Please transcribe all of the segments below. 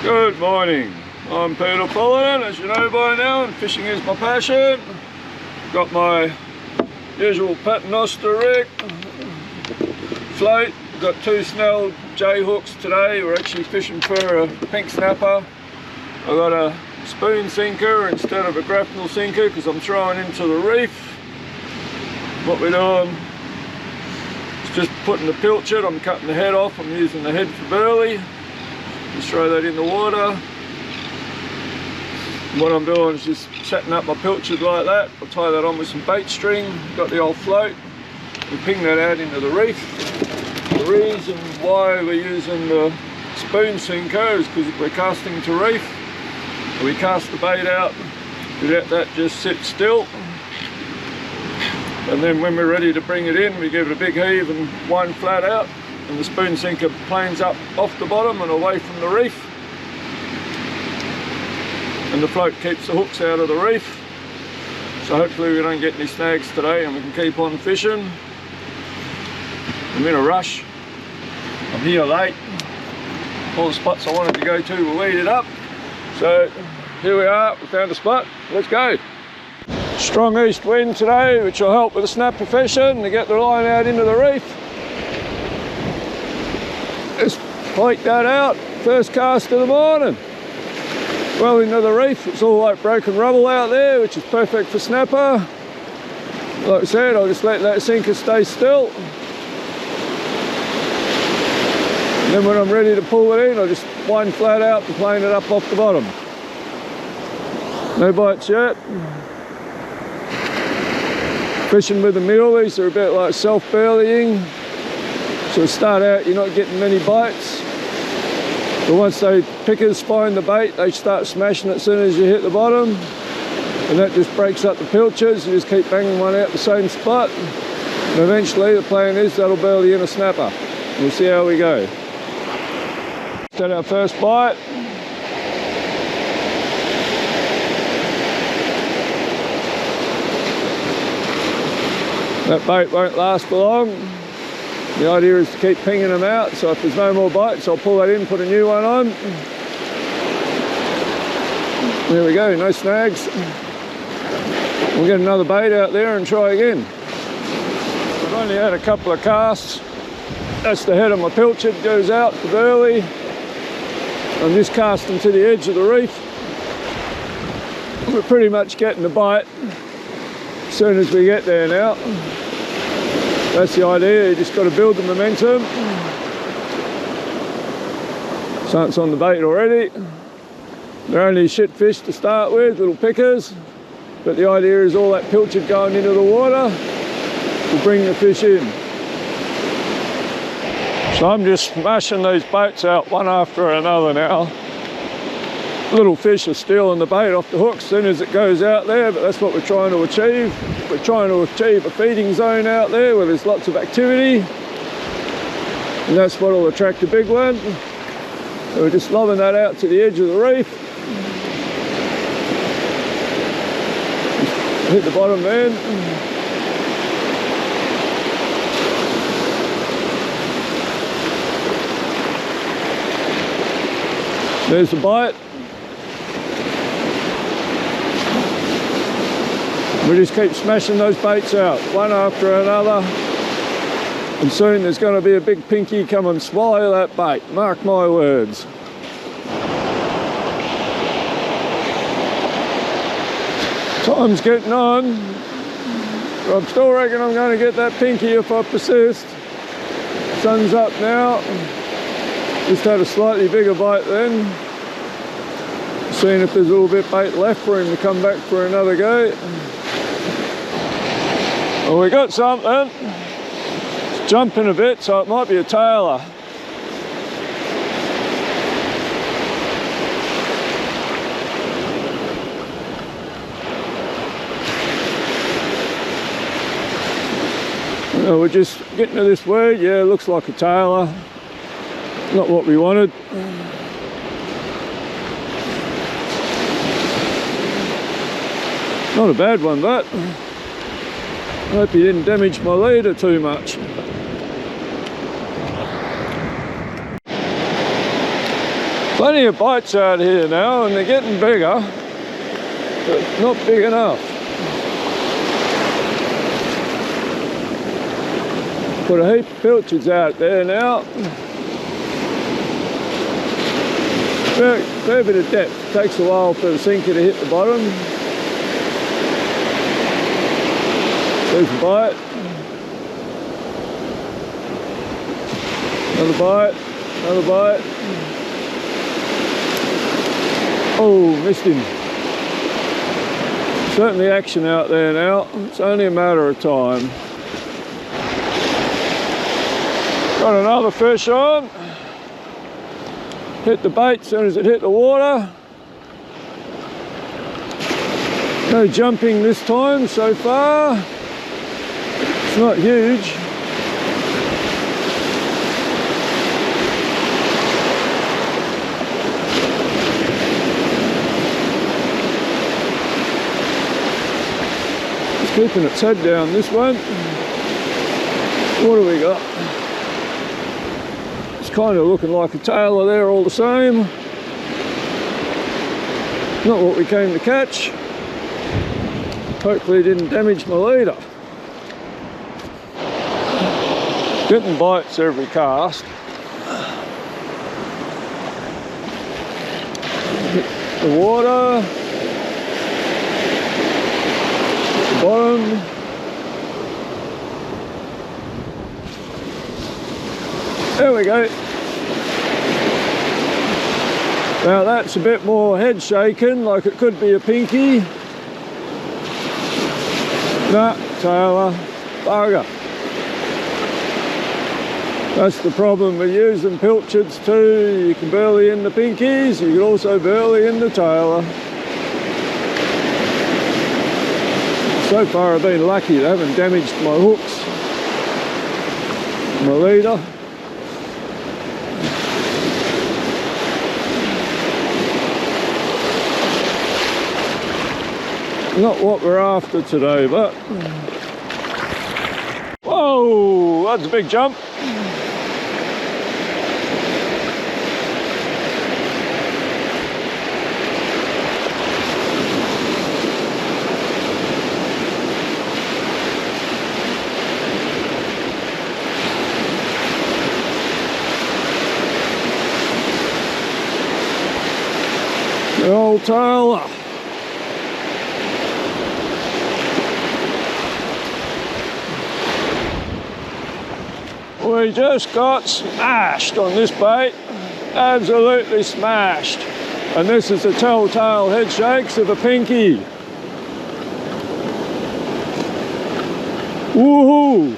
Good morning, I'm Peter Pullen, as you know by now, and fishing is my passion. Got my usual paternoster rig, float, got two Snell J hooks today. We're actually fishing for a pink snapper. I got a spoon sinker instead of a grapnel sinker because I'm throwing into the reef. What we're doing is just putting the pilchard. I'm cutting the head off, I'm using the head for burley. Just throw that in the water. And what I'm doing is just setting up my pilchard like that. I'll tie that on with some bait string. Got the old float. We ping that out into the reef. The reason why we're using the spoon sinker is because we're casting to reef. We cast the bait out, we let that just sit still. And then when we're ready to bring it in, we give it a big heave and wind flat out. And the spoon sinker planes up off the bottom and away from the reef. And the float keeps the hooks out of the reef. So hopefully we don't get any snags today and we can keep on fishing. I'm in a rush. I'm here late. All the spots I wanted to go to were weeded up. So here we are, we found a spot. Let's go. Strong east wind today, which will help with the snapper fishing to get the line out into the reef. Just flake that out, first cast of the morning. Well into the reef, it's all like broken rubble out there, which is perfect for snapper. Like I said, I'll just let that sinker stay still. And then when I'm ready to pull it in, I'll just wind flat out and plane it up off the bottom. No bites yet. Fishing with the muleys, they're a bit like self-burleying. So start out, you're not getting many bites. But once they pickers find the bait, they start smashing it as soon as you hit the bottom. And that just breaks up the pilchards. You just keep banging one out the same spot. And eventually the plan is that'll burley in a snapper. We'll see how we go. Got our first bite. That bait won't last for long. The idea is to keep pinging them out, so if there's no more bites, I'll pull that in, put a new one on. There we go, no snags. We'll get another bait out there and try again. I've only had a couple of casts. That's the head of my pilchard, goes out for burley. I'm just casting to the edge of the reef. We're pretty much getting the bite as soon as we get there now. That's the idea, you just got to build the momentum. Something's on the bait already. They're only shit fish to start with, little pickers. But the idea is all that pilchard going into the water will bring the fish in. So I'm just smashing these baits out one after another now. Little fish are stealing the bait off the hook as soon as it goes out there, but that's what we're trying to achieve. We're trying to achieve a feeding zone out there where there's lots of activity. And that's what will attract the big one. So we're just lobbing that out to the edge of the reef. Hit the bottom then. There's the bite. We just keep smashing those baits out, one after another. And soon there's going to be a big pinky come and swallow that bait, mark my words. Time's getting on. But I still reckon I'm going to get that pinky if I persist. Sun's up now. Just had a slightly bigger bite then. Seeing if there's a little bit bait left for him to come back for another go. Well, we got something. It's jumping a bit, so it might be a tailer. Well, we're just getting to this weed. Yeah, it looks like a tailer. Not what we wanted. Not a bad one, that. I hope he didn't damage my leader too much. Plenty of bites out here now, and they're getting bigger, but not big enough. Put a heap of pilchards out there now. Fair bit of depth. Takes a while for the sinker to hit the bottom. There's a bite. Another bite. Another bite. Oh, missed him. Certainly action out there now. It's only a matter of time. Got another fish on. Hit the bait as soon as it hit the water. No jumping this time so far. It's not huge. It's keeping its head down, this one. What do we got? Kind of looking like a tailor there all the same. Not what we came to catch. Hopefully it didn't damage my leader. Getting bites every cast. Hit the water. Hit the bottom. There we go. Now that's a bit more head shaking, like it could be a pinky. Nah, tailor, bugger. That's the problem with using pilchards too. You can burley in the pinkies, you can also burley in the tailor. So far I've been lucky, they haven't damaged my hooks, my leader. Not what we're after today, but... Whoa, that's a big jump. The old tailor. We just got smashed on this bait, absolutely smashed. And this is the telltale head shakes of a pinky. Woohoo!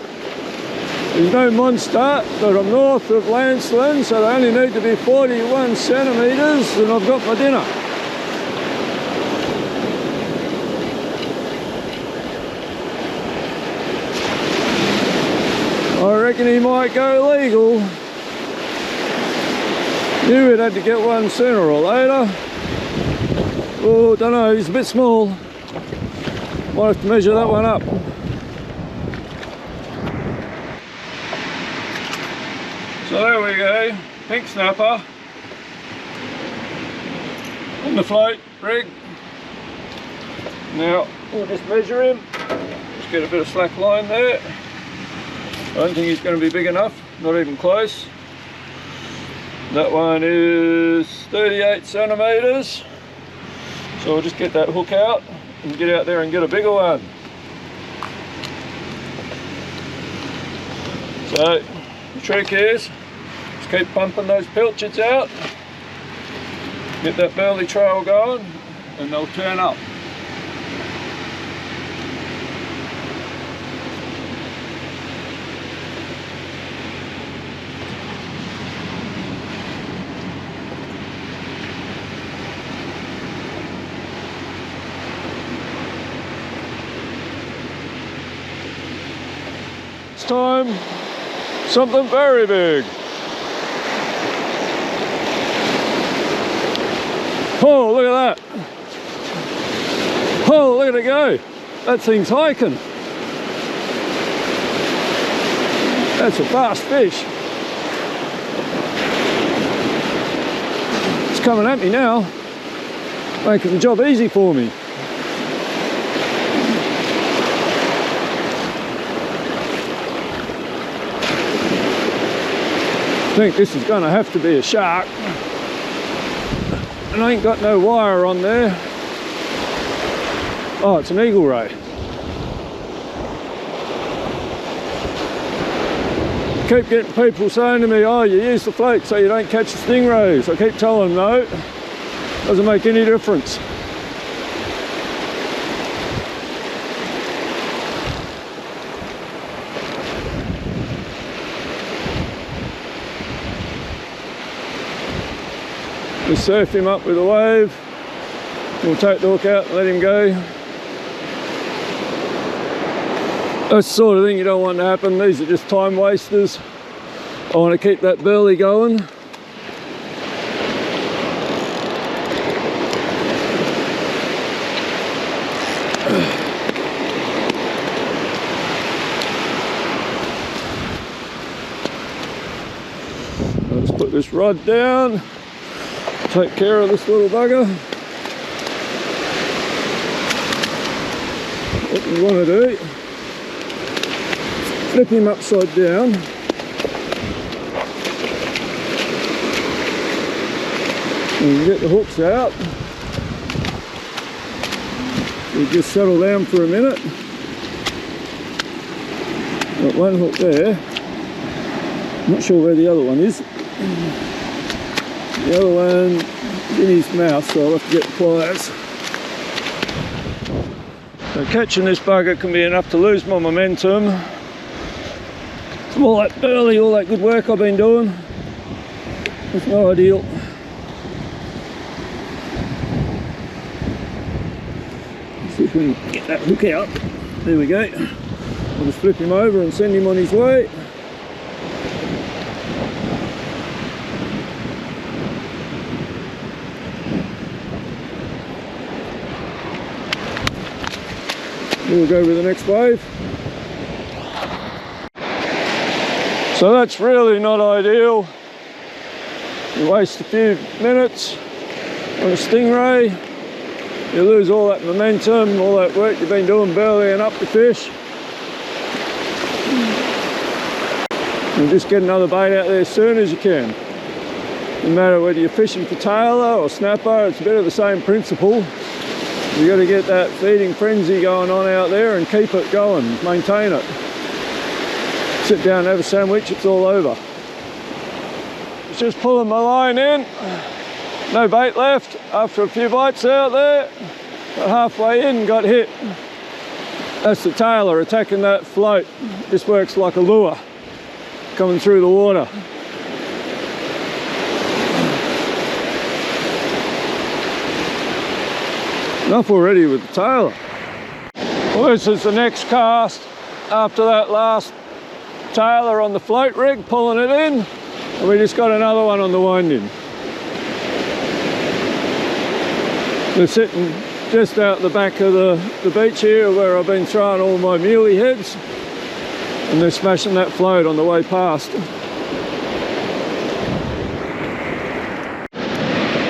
There's no monster, but I'm north of Lancelin, so they only need to be 41 centimetres and I've got my dinner. I reckon he might go legal. Knew we'd had to get one sooner or later. Oh, don't know, he's a bit small. Might have to measure that one up. So there we go, pink snapper on the float rig. Now we'll just measure him. Just get a bit of slack line there. I don't think he's going to be big enough, not even close. That one is 38 centimetres. So we'll just get that hook out and get out there and get a bigger one. So the trick is just keep pumping those pilchards out, get that burley trail going, and they'll turn up. Time, something very big. Oh, look at that. Oh, look at it go. That thing's hiking. That's a fast fish. coming at me now, making the job easy for me. I think this is going to have to be a shark. And I ain't got no wire on there. Oh, it's an eagle ray. Keep getting people saying to me, oh, you use the float so you don't catch the stingrays. I keep telling them no, doesn't make any difference. Just surf him up with a wave. We'll take the hook out and let him go. That's the sort of thing you don't want to happen. These are just time wasters. I want to keep that burley going. Let's put this rod down. Take care of this little bugger. What we want to do, flip him upside down. And get the hooks out. We just settle down for a minute. Got one hook there. Not sure where the other one is. The other one in his mouth, so I'll have to get the pliers. So catching this bugger can be enough to lose my momentum. From all that burley, all that good work I've been doing. It's not ideal. Let's see if we can get that hook out. There we go. I'll just flip him over and send him on his way. We'll go with the next wave. So that's really not ideal. You waste a few minutes on a stingray, you lose all that momentum, all that work you've been doing burleying up the fish. And just get another bait out there as soon as you can. No matter whether you're fishing for tailor or snapper, it's a bit of the same principle. You've got to get that feeding frenzy going on out there and keep it going, maintain it. Sit down and have a sandwich, it's all over. Just pulling my line in, no bait left after a few bites out there. Got halfway in, got hit. That's the tailor attacking that float. This works like a lure coming through the water. Enough already with the tailor. Well, this is the next cast after that last tailor on the float rig, pulling it in, and we just got another one on the winding. We're sitting just out the back of the beach here where I've been throwing all my muley heads, and they're smashing that float on the way past.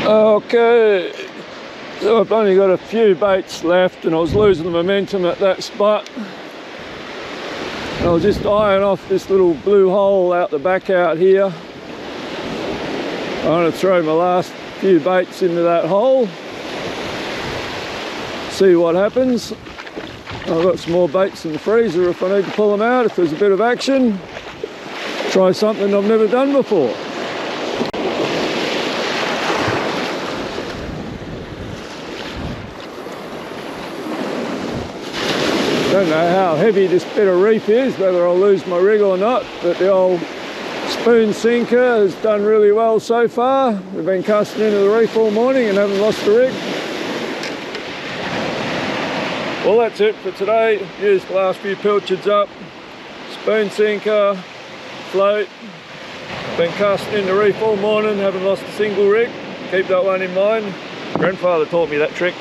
Okay. So I've only got a few baits left and I was losing the momentum at that spot. And I was just eyeing off this little blue hole out the back out here. I'm going to throw my last few baits into that hole. See what happens. I've got some more baits in the freezer if I need to pull them out, if there's a bit of action. Try something I've never done before. I don't know how heavy this bit of reef is, whether I'll lose my rig or not, but the old spoon sinker has done really well so far. We've been casting into the reef all morning and haven't lost the rig. Well, that's it for today. Used the last few pilchards up, spoon sinker, float. Been casting in the reef all morning, haven't lost a single rig. Keep that one in mind. Grandfather taught me that trick.